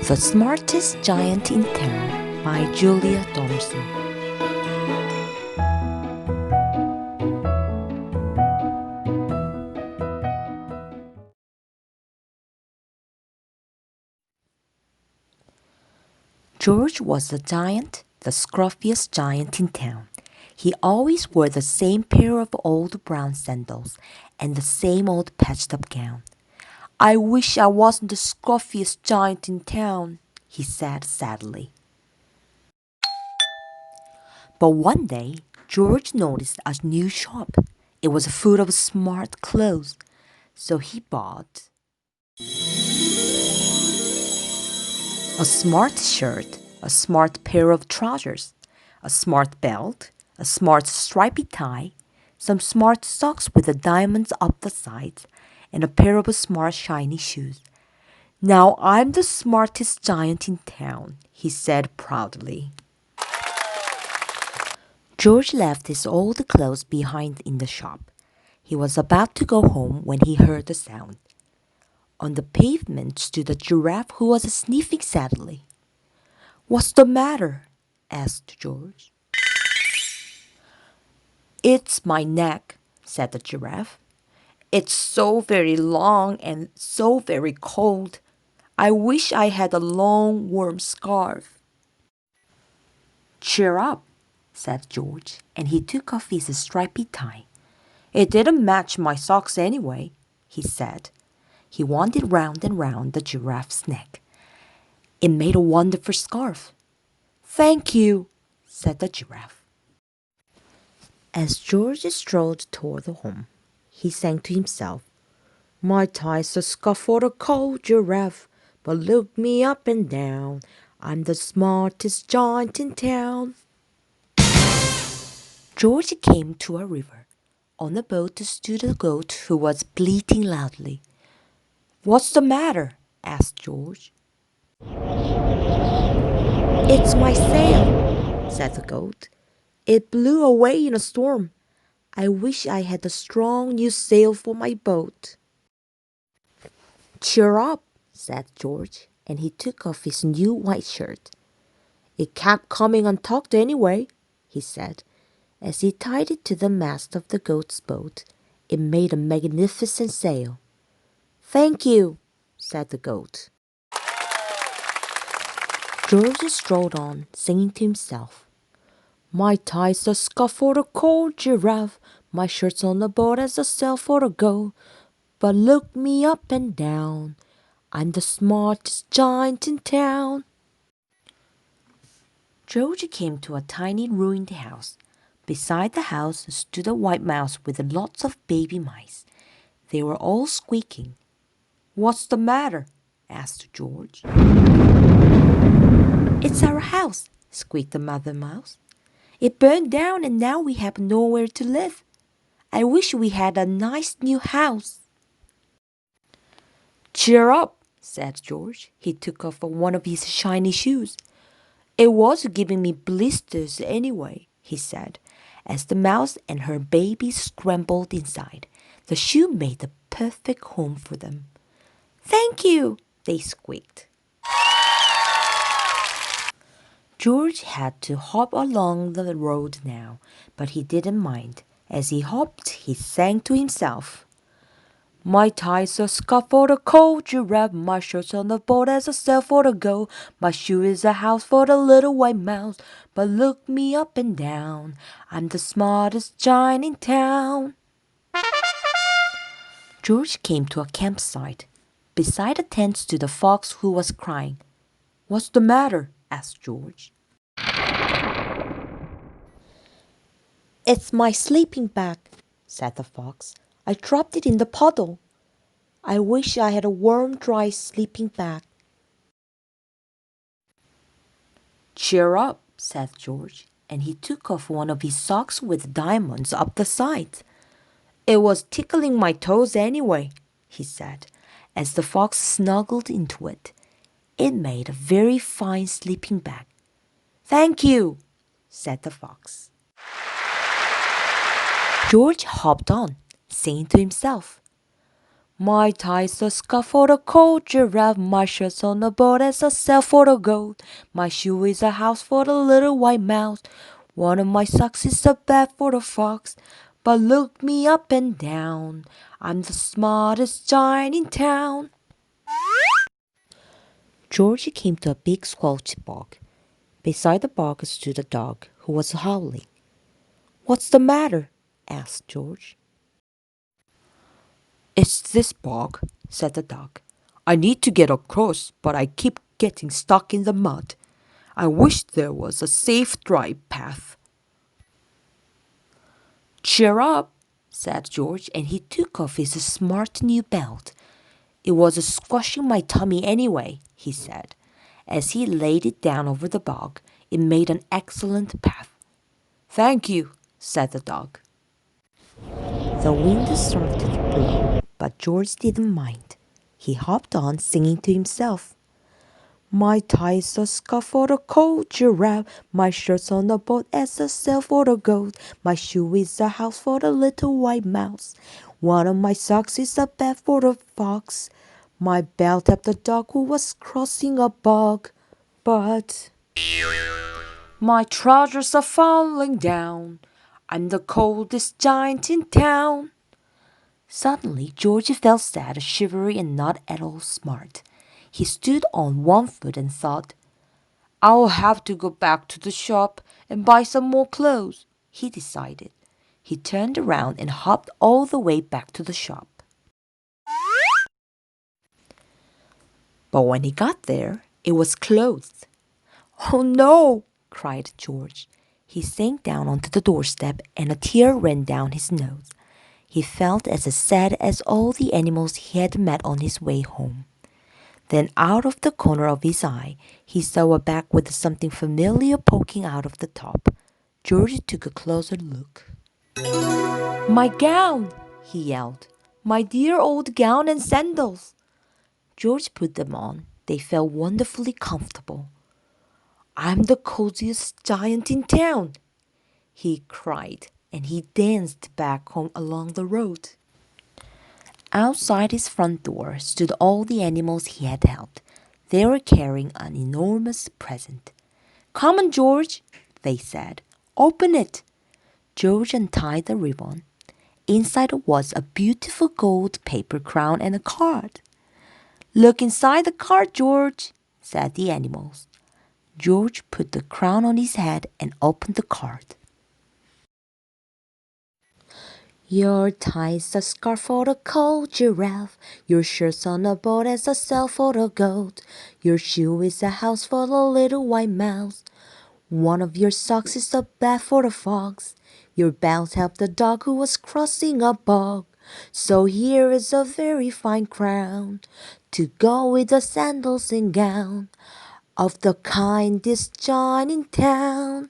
The Smartest Giant in Town by Julia Donaldson. George was the giant, the scruffiest giant in town. He always wore the same pair of old brown sandals and the same old patched-up gown. "I wish I wasn't the scruffiest giant in town," he said sadly. But one day, George noticed a new shop. It was full of smart clothes, so he bought a smart shirt, a smart pair of trousers, a smart belt, a smart stripy tie, some smart socks with the diamonds up the sides, and a pair of smart shiny shoes. "Now I'm the smartest giant in town," he said proudly. George left his old clothes behind in the shop. He was about to go home when he heard a sound. On the pavement stood a giraffe who was sniffing sadly. "What's the matter?" asked George. "It's my neck," said the giraffe. "It's so very long and so very cold. I wish I had a long, warm scarf." "Cheer up," said George, and he took off his stripy tie. "It didn't match my socks anyway," he said. He wound it round and round the giraffe's neck. It made a wonderful scarf. "Thank you," said the giraffe. As George strolled toward the home, he sang to himself, "My tie's a scarf for a cold giraffe, but look me up and down. I'm the smartest giant in town." George came to a river. On a boat stood a goat who was bleating loudly. "What's the matter?" asked George. "It's my sail," said the goat. "It blew away in a storm. I wish I had a strong new sail for my boat." "Cheer up," said George, and he took off his new white shirt. "It kept coming untucked anyway," he said. As he tied it to the mast of the goat's boat, it made a magnificent sail. "Thank you," said the goat. George strolled on, singing to himself, "My tie's a scarf for a cold giraffe, my shirt's on the boat as a sail for a go. But look me up and down, I'm the smartest giant in town." George came to a tiny ruined house. Beside the house stood a white mouse with lots of baby mice. They were all squeaking. "What's the matter?" asked George. "It's our house," squeaked the mother mouse. "It burned down and now we have nowhere to live. I wish we had a nice new house." "Cheer up," said George. He took off one of his shiny shoes. "It was giving me blisters anyway," he said, as the mouse and her baby scrambled inside. The shoe made the perfect home for them. "Thank you," they squeaked. George had to hop along the road now, but he didn't mind. As he hopped, he sang to himself, "My tie's a scarf for the cold giraffe, my shirt's on the boat as a sail for the go. My shoe is a house for the little white mouse, but look me up and down, I'm the smartest giant in town." George came to a campsite. Beside the tent stood a fox who was crying. "What's the matter?" asked George. "It's my sleeping bag," said the fox. "I dropped it in the puddle. I wish I had a warm, dry sleeping bag." "Cheer up," said George, and he took off one of his socks with diamonds up the sides. "It was tickling my toes anyway," he said, as the fox snuggled into it. It made a very fine sleeping bag. "Thank you," said the fox. George hopped on, saying to himself, My tie's a scarf for the cold giraffe, my shirt's on a boat as a sail for the goat, my shoe is a house for the little white mouse, one of my socks is a bed for the fox, but look me up and down, I'm the smartest giant in town. Georgie came to a big squelchy bog. Beside the bog stood a dog who was howling. "What's the matter?" asked George. "It's this bog," said the dog. "I need to get across, but I keep getting stuck in the mud. I wish there was a safe, dry path." "Cheer up," said George, and he took off his smart new belt. "It was squashing my tummy anyway," he said. As he laid it down over the bog, it made an excellent path. "Thank you," said the dog. The wind started to blow, but George didn't mind. He hopped on, singing to himself. "My tie's a scarf for the cold giraffe, my shirt's on the boat as a sail for the goat, my shoe is a house for the little white mouse, one of my socks is a bed for the fox, my belt tapped the dog who was crossing a bog, but my trousers are falling down, I'm the coldest giant in town." Suddenly, Georgie felt sad, shivery, and not at all smart. He stood on one foot and thought, "I'll have to go back to the shop and buy some more clothes," he decided. He turned around and hopped all the way back to the shop. But when he got there, it was closed. "Oh no!" cried George. He sank down onto the doorstep and a tear ran down his nose. He felt as sad as all the animals he had met on his way home. Then out of the corner of his eye, he saw a bag with something familiar poking out of the top. George took a closer look. "My gown!" he yelled. "My dear old gown and sandals!" George put them on. They felt wonderfully comfortable. "I'm the coziest giant in town!" he cried, and he danced back home along the road. Outside his front door stood all the animals he had helped. They were carrying an enormous present. "Come on, George," they said. "Open it." George untied the ribbon. Inside was a beautiful gold paper crown and a card. "Look inside the card, George," said the animals. George put the crown on his head and opened the card. "Your tie's a scarf for the cold giraffe, your shirt's on a boat as a sail for the goat, your shoe is a house for the little white mouse, one of your socks is a bed for the fox, your belt helped the dog who was crossing a bog, so here is a very fine crown to go with the sandals and gown of the kindest giant in town."